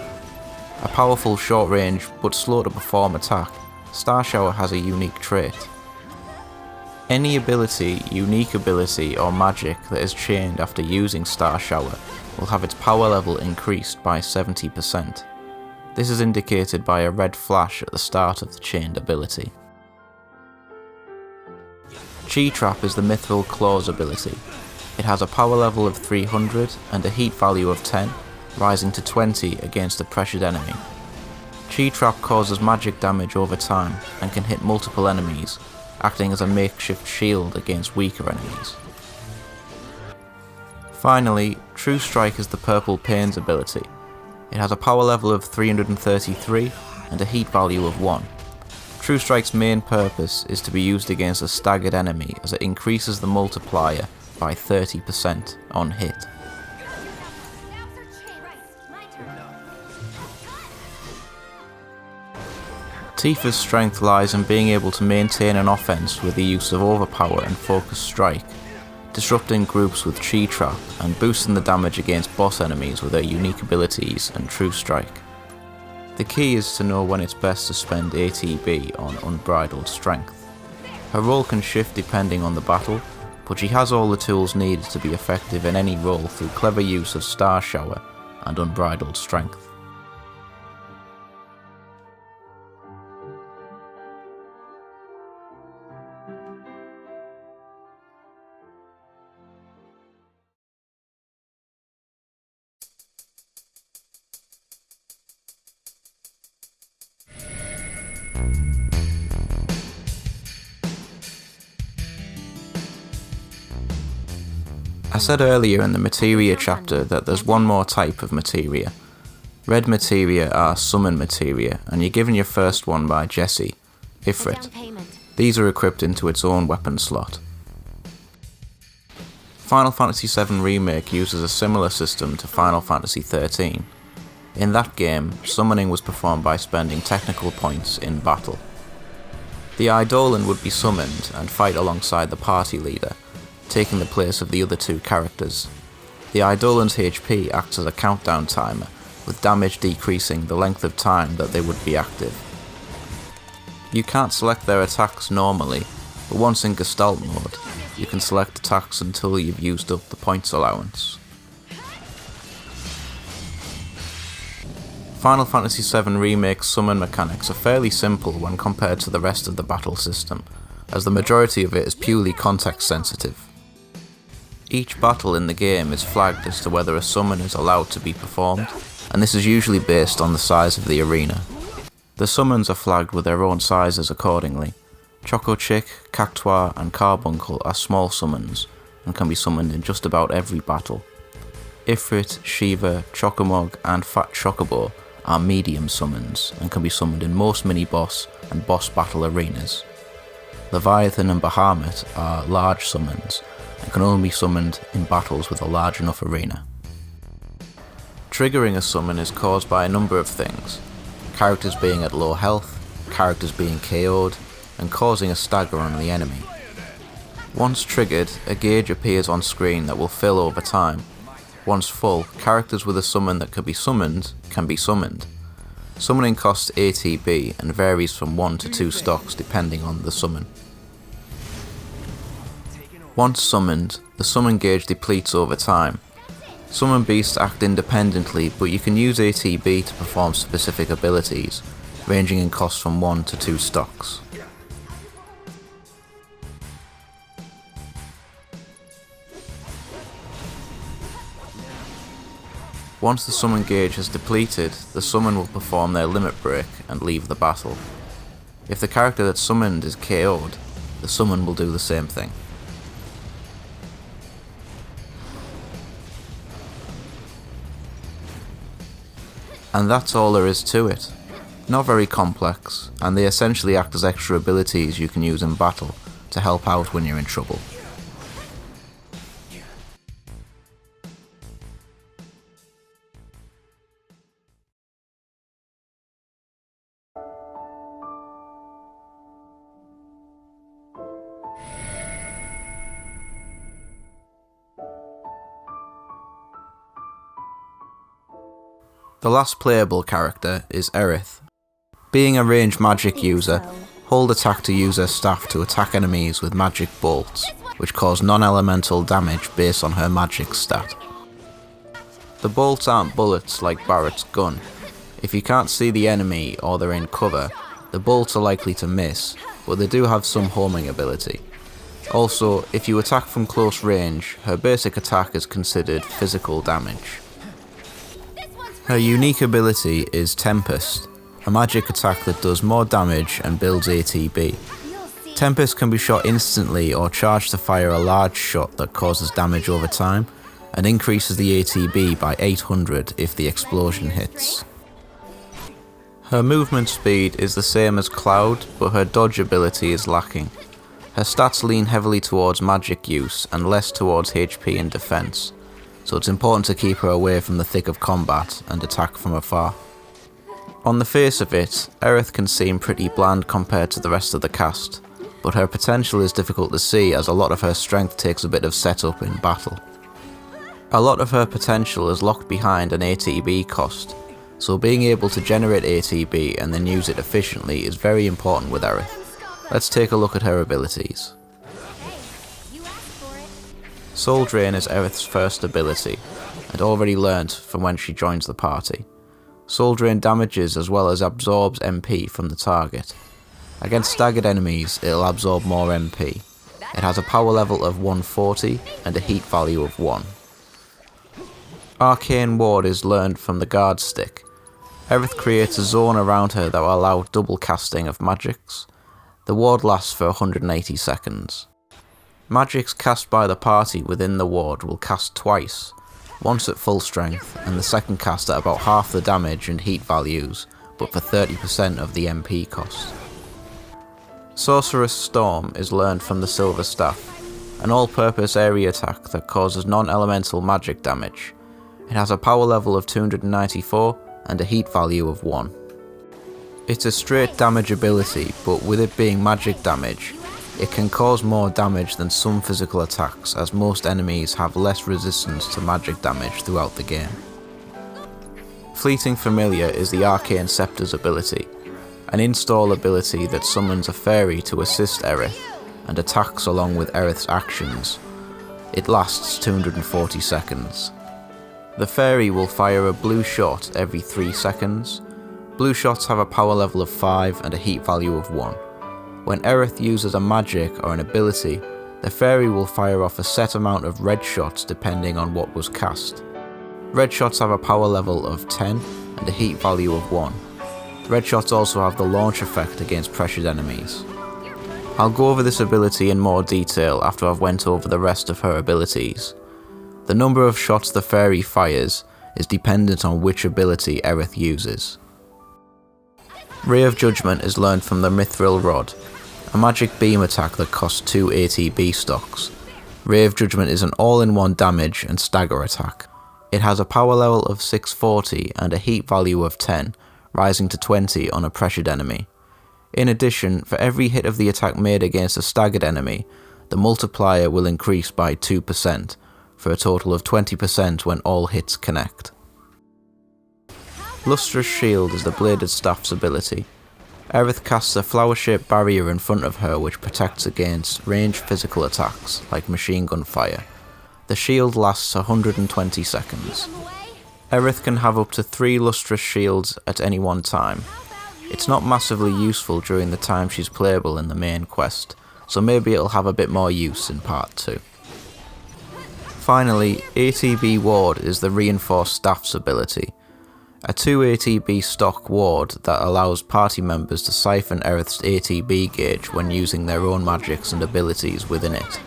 A powerful short range but slow to perform attack, Star Shower has a unique trait. Any ability, unique ability or magic that is chained after using Star Shower will have its power level increased by 70%. This is indicated by a red flash at the start of the chained ability. Chi Trap is the Mithril Claws ability. It has a power level of 300 and a heat value of 10, rising to 20 against a pressured enemy. Chi Trap causes magic damage over time and can hit multiple enemies, acting as a makeshift shield against weaker enemies. Finally, True Strike is the Purple Pains ability. It has a power level of 333 and a heat value of 1. True Strike's main purpose is to be used against a staggered enemy as it increases the multiplier by 30% on hit. Tifa's strength lies in being able to maintain an offense with the use of Overpower and Focus Strike, disrupting groups with Chi Trap and boosting the damage against boss enemies with her unique abilities and True Strike. The key is to know when it's best to spend ATB on Unbridled Strength. Her role can shift depending on the battle, but she has all the tools needed to be effective in any role through clever use of Star Shower and Unbridled Strength. I said earlier in the Materia chapter that there's one more type of Materia. Red Materia are Summon Materia, and you're given your first one by Jessie, Ifrit. The These are equipped into its own weapon slot. Final Fantasy VII Remake uses a similar system to Final Fantasy XIII. In that game, summoning was performed by spending technical points in battle. The Eidolon would be summoned and fight alongside the party leader, taking the place of the other two characters. The Eidolon's HP acts as a countdown timer, with damage decreasing the length of time that they would be active. You can't select their attacks normally, but once in Gestalt mode, you can select attacks until you've used up the points allowance. Final Fantasy VII Remake's summon mechanics are fairly simple when compared to the rest of the battle system, as the majority of it is purely context sensitive. Each battle in the game is flagged as to whether a summon is allowed to be performed, and this is usually based on the size of the arena. The summons are flagged with their own sizes accordingly. Choco Chick, Cactuar and Carbuncle are small summons, and can be summoned in just about every battle. Ifrit, Shiva, Chocomog and Fat Chocobo are medium summons, and can be summoned in most mini-boss and boss battle arenas. Leviathan and Bahamut are large summons, and can only be summoned in battles with a large enough arena. Triggering a summon is caused by a number of things: characters being at low health, characters being KO'd, and causing a stagger on the enemy. Once triggered, a gauge appears on screen that will fill over time. Once full, characters with a summon that could be summoned can be summoned. Summoning costs ATB and varies from 1 to 2 stocks depending on the summon. Once summoned, the summon gauge depletes over time. Summon beasts act independently, but you can use ATB to perform specific abilities, ranging in cost from 1 to 2 stocks. Once the summon gauge has depleted, the summon will perform their limit break and leave the battle. If the character that's summoned is KO'd, the summon will do the same thing. And that's all there is to it. Not very complex, and they essentially act as extra abilities you can use in battle to help out when you're in trouble. The last playable character is Aerith. Being a ranged magic user, hold attack to use her staff to attack enemies with magic bolts, which cause non-elemental damage based on her magic stat. The bolts aren't bullets like Barret's gun. If you can't see the enemy or they're in cover, the bolts are likely to miss, but they do have some homing ability. Also, if you attack from close range, her basic attack is considered physical damage. Her unique ability is Tempest, a magic attack that does more damage and builds ATB. Tempest can be shot instantly or charged to fire a large shot that causes damage over time, and increases the ATB by 800 if the explosion hits. Her movement speed is the same as Cloud, but her dodge ability is lacking. Her stats lean heavily towards magic use and less towards HP and defense, so it's important to keep her away from the thick of combat and attack from afar. On the face of it, Aerith can seem pretty bland compared to the rest of the cast, but her potential is difficult to see as a lot of her strength takes a bit of setup in battle. A lot of her potential is locked behind an ATB cost, so being able to generate ATB and then use it efficiently is very important with Aerith. Let's take a look at her abilities. Soul Drain is Aerith's first ability, and already learnt from when she joins the party. Soul Drain damages as well as absorbs MP from the target. Against staggered enemies, it'll absorb more MP. It has a power level of 140 and a heat value of 1. Arcane Ward is learned from the guard stick. Aerith creates a zone around her that will allow double casting of magics. The ward lasts for 180 seconds. Magics cast by the party within the ward will cast twice, once at full strength and the second cast at about half the damage and heat values, but for 30% of the MP cost. Sorceress Storm is learned from the Silver Staff, an all-purpose area attack that causes non-elemental magic damage. It has a power level of 294 and a heat value of 1. It's a straight damage ability, but with it being magic damage, it can cause more damage than some physical attacks, as most enemies have less resistance to magic damage throughout the game. Fleeting Familiar is the Arcane Scepter's ability, an install ability that summons a fairy to assist Aerith and attacks along with Aerith's actions. It lasts 240 seconds. The fairy will fire a blue shot every 3 seconds. Blue shots have a power level of 5 and a heat value of 1. When Aerith uses a magic or an ability, the fairy will fire off a set amount of red shots depending on what was cast. Red shots have a power level of 10 and a heat value of 1. Red shots also have the launch effect against pressured enemies. I'll go over this ability in more detail after I've went over the rest of her abilities. The number of shots the fairy fires is dependent on which ability Aerith uses. Ray of Judgment is learned from the Mithril Rod, a magic beam attack that costs 2 ATB stocks. Ray of Judgment is an all-in-one damage and stagger attack. It has a power level of 640 and a heat value of 10, rising to 20 on a pressured enemy. In addition, for every hit of the attack made against a staggered enemy, the multiplier will increase by 2%, for a total of 20% when all hits connect. Lustrous Shield is the Bladed Staff's ability. Aerith casts a flower-shaped barrier in front of her which protects against ranged physical attacks, like machine gun fire. The shield lasts 120 seconds. Aerith can have up to 3 lustrous shields at any one time. It's not massively useful during the time she's playable in the main quest, so maybe it'll have a bit more use in part 2. Finally, ATB Ward is the Reinforced Staff's ability, a 2 ATB stock ward that allows party members to siphon Aerith's ATB gauge when using their own magics and abilities within it.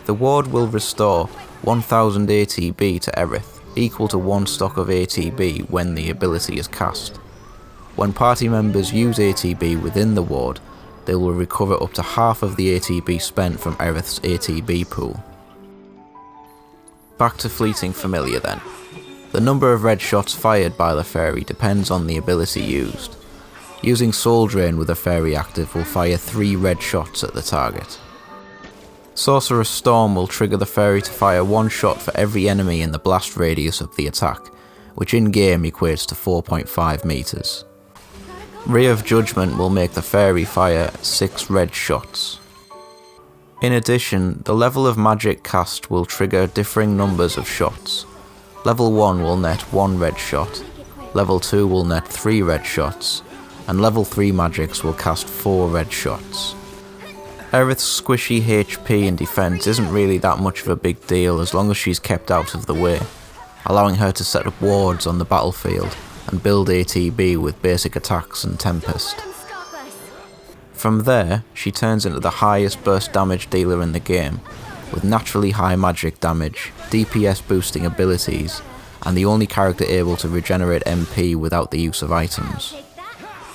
The ward will restore 1000 ATB to Aerith, equal to 1 stock of ATB when the ability is cast. When party members use ATB within the ward, they will recover up to half of the ATB spent from Aerith's ATB pool. Back to Fleeting Familiar then. The number of red shots fired by the fairy depends on the ability used. Using Soul Drain with a fairy active will fire 3 red shots at the target. Sorceress Storm will trigger the fairy to fire 1 shot for every enemy in the blast radius of the attack, which in-game equates to 4.5 meters. Ray of Judgment will make the fairy fire 6 red shots. In addition, the level of magic cast will trigger differing numbers of shots. Level 1 will net 1 red shot, level 2 will net 3 red shots, and level 3 magics will cast 4 red shots. Aerith's squishy HP and defense isn't really that much of a big deal as long as she's kept out of the way, allowing her to set up wards on the battlefield and build ATB with basic attacks and Tempest. From there, she turns into the highest burst damage dealer in the game, with naturally high magic damage, DPS boosting abilities, and the only character able to regenerate MP without the use of items.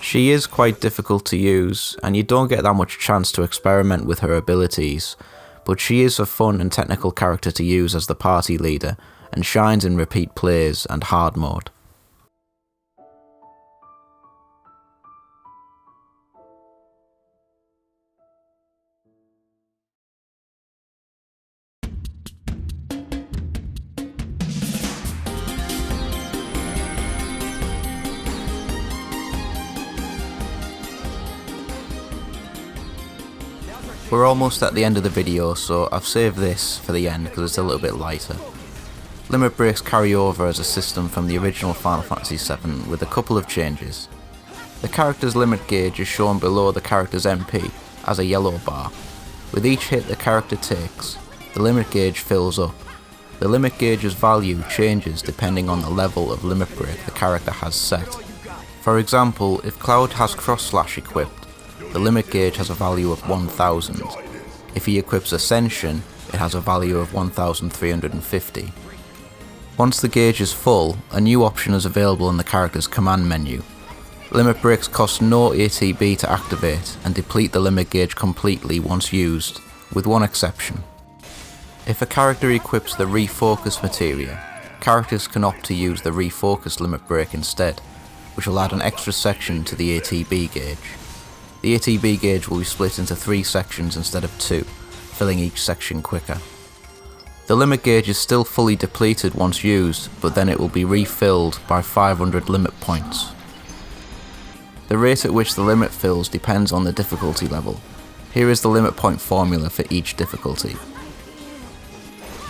She is quite difficult to use, and you don't get that much chance to experiment with her abilities, but she is a fun and technical character to use as the party leader, and shines in repeat plays and hard mode. We're almost at the end of the video, so I've saved this for the end because it's a little bit lighter. Limit breaks carry over as a system from the original Final Fantasy VII with a couple of changes. The character's limit gauge is shown below the character's MP as a yellow bar. With each hit the character takes, the limit gauge fills up. The limit gauge's value changes depending on the level of limit break the character has set. For example, if Cloud has Cross Slash equipped, the limit gauge has a value of 1000. If he equips Ascension, it has a value of 1350. Once the gauge is full, a new option is available in the character's command menu. Limit breaks cost no ATB to activate and deplete the limit gauge completely once used, with one exception. If a character equips the refocus materia, characters can opt to use the refocus limit break instead, which will add an extra section to the ATB gauge. The ATB gauge will be split into 3 sections instead of 2, filling each section quicker. The limit gauge is still fully depleted once used, but then it will be refilled by 500 limit points. The rate at which the limit fills depends on the difficulty level. Here is the limit point formula for each difficulty.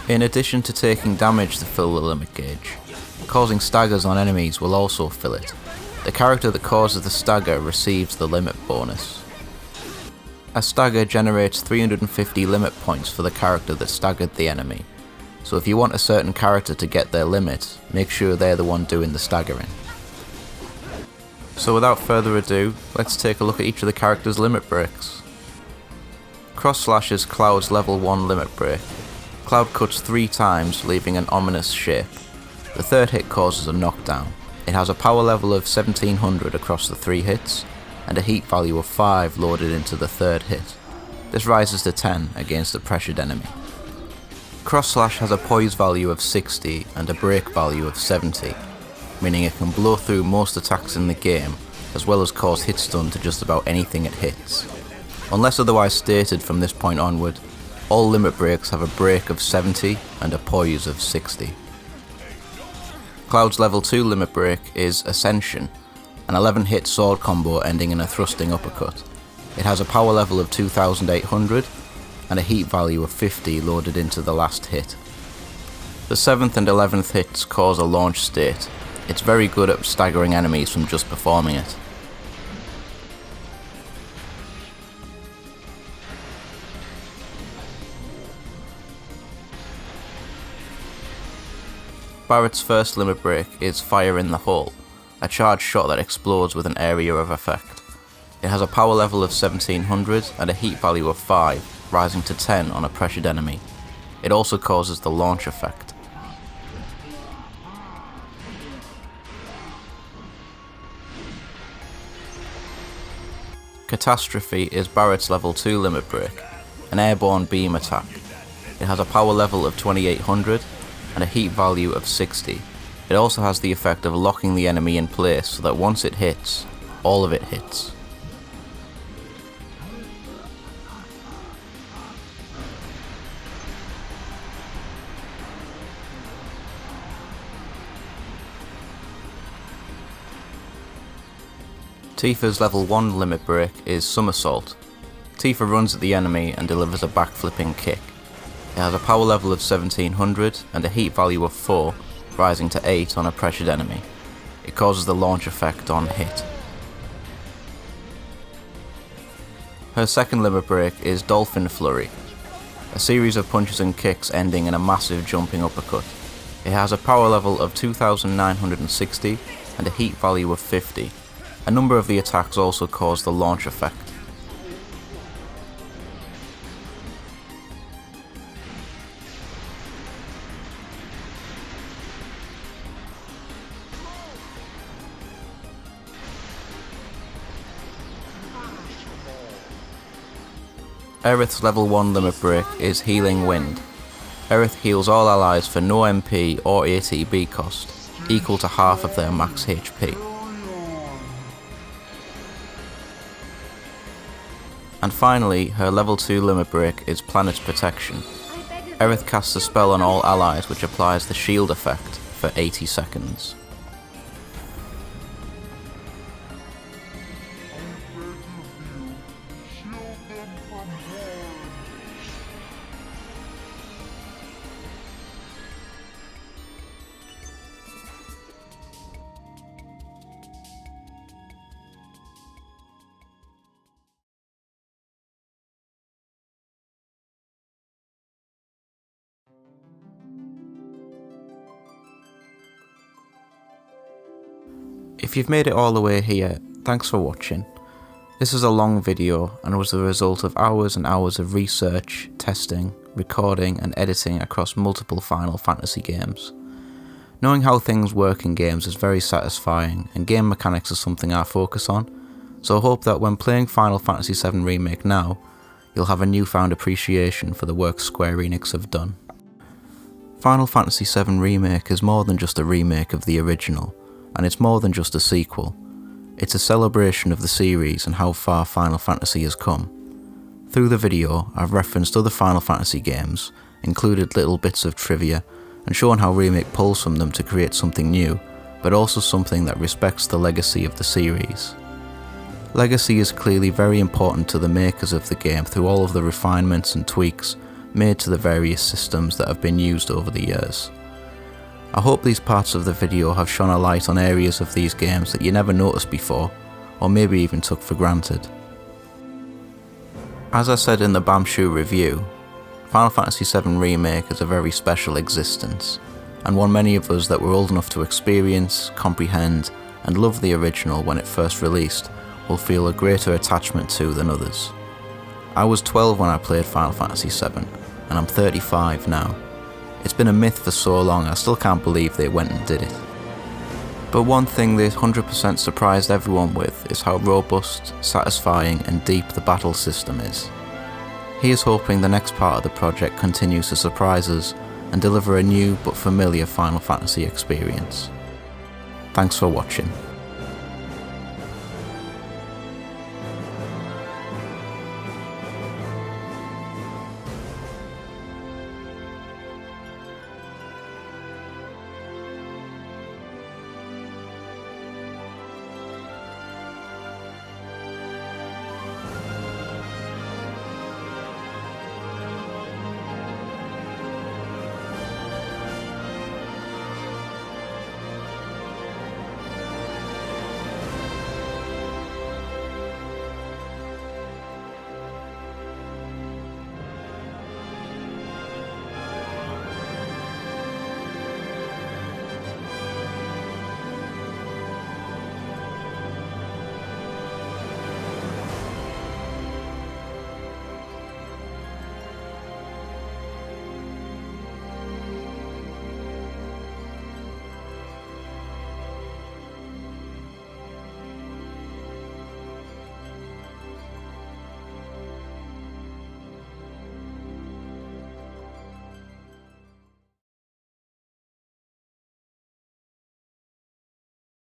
In addition to taking damage to fill the limit gauge, causing staggers on enemies will also fill it. The character that causes the stagger receives the limit bonus. A stagger generates 350 limit points for the character that staggered the enemy, so if you want a certain character to get their limit, make sure they're the one doing the staggering. So without further ado, let's take a look at each of the characters' limit breaks. Cross Slash is Cloud's level 1 limit break. Cloud cuts 3 times, leaving an ominous shape. The third hit causes a knockdown. It has a power level of 1700 across the 3 hits, and a heat value of 5 loaded into the third hit. This rises to 10 against a pressured enemy. Cross Slash has a poise value of 60 and a break value of 70, meaning it can blow through most attacks in the game, as well as cause hit stun to just about anything it hits. Unless otherwise stated from this point onward, all limit breaks have a break of 70 and a poise of 60. Cloud's level 2 limit break is Ascension, an 11 hit sword combo ending in a thrusting uppercut. It has a power level of 2800 and a heat value of 50 loaded into the last hit. The 7th and 11th hits cause a launch state. It's very good at staggering enemies from just performing it. Barret's first limit break is Fire in the Hole, a charged shot that explodes with an area of effect. It has a power level of 1700 and a heat value of 5, rising to 10 on a pressured enemy. It also causes the launch effect. Catastrophe is Barret's level 2 limit break, an airborne beam attack. It has a power level of 2800 and a heat value of 60. It also has the effect of locking the enemy in place so that once it hits, all of it hits. Tifa's level 1 limit break is Somersault. Tifa runs at the enemy and delivers a backflipping kick. It has a power level of 1700 and a heat value of 4, rising to 8 on a pressured enemy. It causes the launch effect on hit. Her second limit break is Dolphin Flurry, a series of punches and kicks ending in a massive jumping uppercut. It has a power level of 2960 and a heat value of 50. A number of the attacks also cause the launch effect. Aerith's level 1 limit break is Healing Wind. Aerith heals all allies for no MP or ATB cost, equal to half of their max HP. And finally, her level 2 limit break is Planet's Protection. Aerith casts a spell on all allies which applies the shield effect for 80 seconds. If you've made it all the way here, thanks for watching. This is a long video and was the result of hours and hours of research, testing, recording and editing across multiple Final Fantasy games. Knowing how things work in games is very satisfying, and game mechanics is something I focus on, so I hope that when playing Final Fantasy VII Remake now, you'll have a newfound appreciation for the work Square Enix have done. Final Fantasy VII Remake is more than just a remake of the original, and it's more than just a sequel. It's a celebration of the series and how far Final Fantasy has come. Through the video, I've referenced other Final Fantasy games, included little bits of trivia, and shown how Remake pulls from them to create something new, but also something that respects the legacy of the series. Legacy is clearly very important to the makers of the game through all of the refinements and tweaks made to the various systems that have been used over the years. I hope these parts of the video have shone a light on areas of these games that you never noticed before, or maybe even took for granted. As I said in the Bamshew review, Final Fantasy VII Remake is a very special existence, and one many of us that were old enough to experience, comprehend, and love the original when it first released will feel a greater attachment to than others. I was 12 when I played Final Fantasy VII, and I'm 35 now. It's been a myth for so long I still can't believe they went and did it. But one thing they 100% surprised everyone with is how robust, satisfying and deep the battle system is. Here's hoping the next part of the project continues to surprise us and deliver a new but familiar Final Fantasy experience. Thanks for watching.